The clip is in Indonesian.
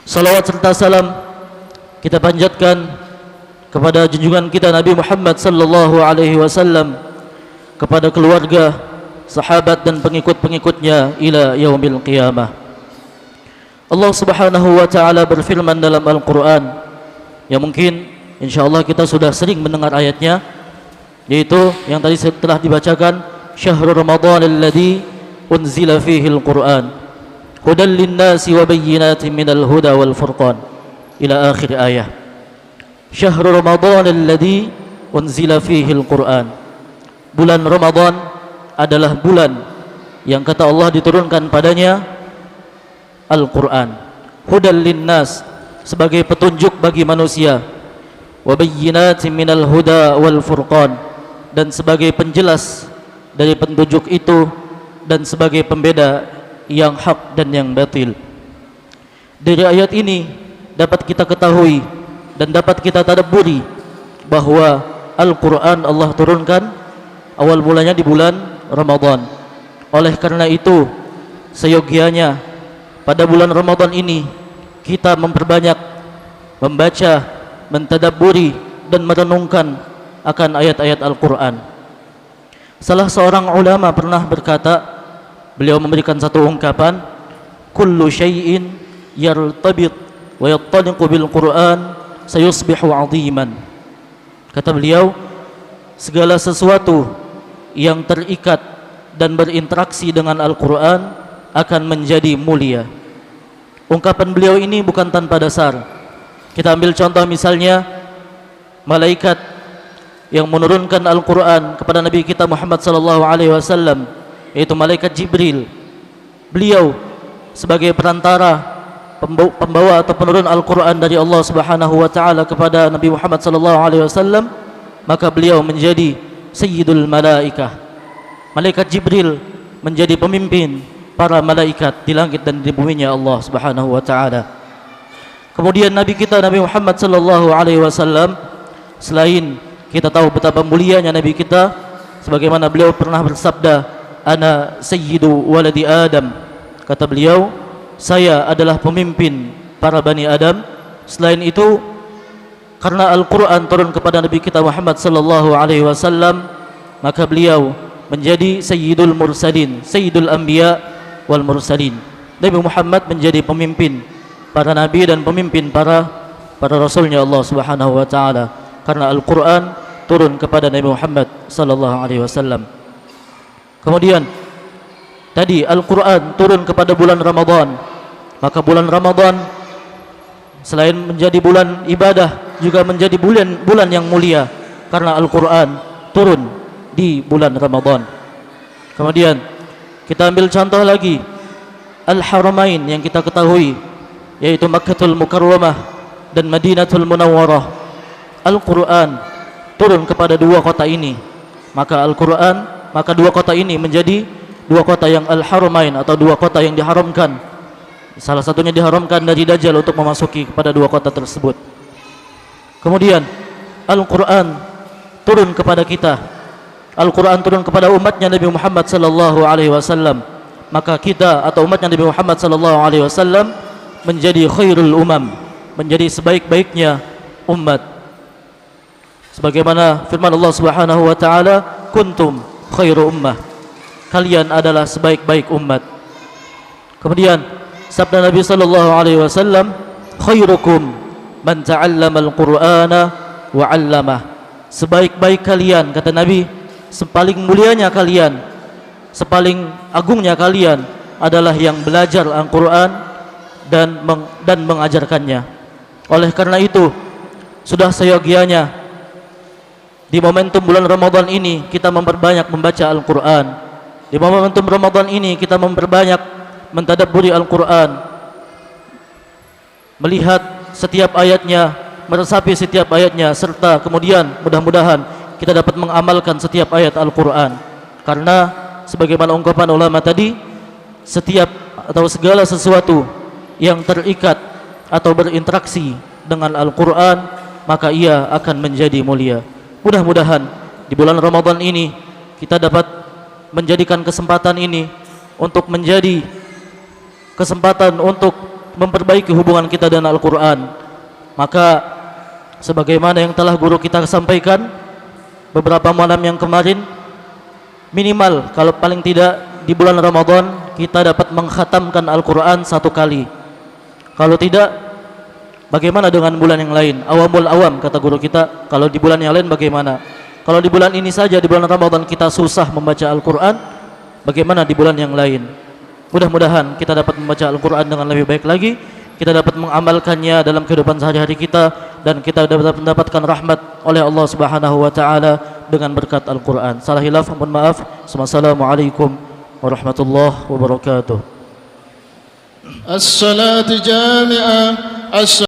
Salawat serta salam kita panjatkan kepada junjungan kita Nabi Muhammad sallallahu alaihi wasallam, kepada keluarga, sahabat dan pengikut-pengikutnya ila yaumil qiyamah. Allah Subhanahu wa taala berfirman dalam Al-Qur'an yang mungkin insyaallah kita sudah sering mendengar ayatnya, yaitu yang tadi telah dibacakan, syahrul ramadhan alladzi unzila fihi al-Qur'an hudan lin-nasi wa bayyinatin minal huda wal furqan ila akhir ayah. Syahrul ramadhan alladzi unzila fihi al-Qur'an. Bulan Ramadan adalah bulan yang kata Allah diturunkan padanya Al-Qur'an. Hudan lin-nas, sebagai petunjuk bagi manusia, wa bayyinatin minal huda wal furqan, dan sebagai penjelas dari petunjuk itu dan sebagai pembeda yang hak dan yang batil. Dari ayat ini dapat kita ketahui dan dapat kita tadabburi bahwa Al-Quran Allah turunkan awal mulanya di bulan Ramadan. Oleh karena itu seyogianya pada bulan Ramadan ini kita memperbanyak membaca, mentadabburi dan merenungkan akan ayat-ayat Al-Quran. Salah seorang ulama pernah berkata, beliau memberikan satu ungkapan, kullu syai'in yartabit wa yattaliqu bil Qur'an sayusbihu 'aziman. Kata beliau, segala sesuatu yang terikat dan berinteraksi dengan Al-Quran akan menjadi mulia. Ungkapan beliau ini bukan tanpa dasar. Kita ambil contoh misalnya malaikat yang menurunkan Al-Quran kepada Nabi kita Muhammad sallallahu alaihi wasallam, yaitu malaikat Jibril. Beliau sebagai perantara pembawa atau penurun Al-Quran dari Allah Subhanahu wa taala kepada Nabi Muhammad sallallahu alaihi wasallam, maka beliau menjadi sayyidul malaikah. Malaikat Jibril menjadi pemimpin para malaikat di langit dan di buminya Allah Subhanahu wa taala. Kemudian Nabi kita Nabi Muhammad sallallahu alaihi wasallam, selain kita tahu betapa mulianya Nabi kita, sebagaimana beliau pernah bersabda, ana sayyidu waladi Adam. Kata beliau, saya adalah pemimpin para Bani Adam. Selain itu, karena Al-Quran turun kepada Nabi kita Muhammad sallallahu alaihi wasallam, maka beliau menjadi sayyidul mursalin, sayyidul anbiya wal mursalin. Nabi Muhammad menjadi pemimpin para nabi dan pemimpin para rasulnya Allah Subhanahu wa taala, karena Al-Quran turun kepada Nabi Muhammad sallallahu alaihi wasallam. Kemudian tadi Al-Quran turun kepada bulan Ramadan, maka bulan Ramadan selain menjadi bulan ibadah juga menjadi bulan yang mulia, karena Al-Quran turun di bulan Ramadan. Kemudian kita ambil contoh lagi Al-Haramain yang kita ketahui, yaitu Makkatul Mukarramah dan Madinatul Munawwarah. Al-Quran turun kepada dua kota ini, maka dua kota ini menjadi dua kota yang Al-Haramain, atau dua kota yang diharamkan. Salah satunya diharamkan dari Dajjal untuk memasuki kepada dua kota tersebut. Kemudian Al-Quran turun kepada kita, Al-Quran turun kepada umatnya Nabi Muhammad sallallahu alaihi wasallam, maka kita atau umatnya Nabi Muhammad sallallahu alaihi wasallam menjadi khairul umam, menjadi sebaik-baiknya umat. Sebagaimana firman Allah Subhanahu wa taala, kuntum khairu ummah, kalian adalah sebaik-baik umat. Kemudian sabda Nabi sallallahu alaihi wasallam, khairukum man ta'allama al-Qur'ana wa 'allamah. Sebaik-baik kalian, kata Nabi, sepaling mulianya kalian, sepaling agungnya kalian adalah yang belajar Al-Quran dan mengajarkannya. Oleh karena itu, sudah seyogianya di momentum bulan Ramadan ini kita memperbanyak membaca Al-Quran. Di momentum Ramadan ini kita memperbanyak mentadabburi Al-Quran, melihat setiap ayatnya, meresapi setiap ayatnya, serta kemudian mudah-mudahan kita dapat mengamalkan setiap ayat Al-Quran. Karena sebagaimana ungkapan ulama tadi, setiap atau segala sesuatu yang terikat atau berinteraksi dengan Al-Quran, maka ia akan menjadi mulia. Mudah-mudahan di bulan Ramadan ini kita dapat menjadikan kesempatan ini untuk menjadi kesempatan untuk memperbaiki hubungan kita dengan Al-Quran. Maka sebagaimana yang telah guru kita sampaikan beberapa malam yang kemarin, minimal kalau paling tidak di bulan Ramadan kita dapat mengkhatamkan Al-Quran 1 kali. Kalau tidak, bagaimana dengan bulan yang lain? Awamul awam, kata guru kita. Kalau di bulan yang lain bagaimana? Kalau di bulan ini saja, di bulan Ramadan kita susah membaca Al-Quran, bagaimana di bulan yang lain? Mudah-mudahan kita dapat membaca Al-Quran dengan lebih baik lagi, kita dapat mengamalkannya dalam kehidupan sehari-hari kita, dan kita dapat mendapatkan rahmat oleh Allah Subhanahu wa taala dengan berkat Al-Quran. Salah hilaf, mohon maaf. Wassalamualaikum warahmatullahi wabarakatuh. As-salatu jami'ah.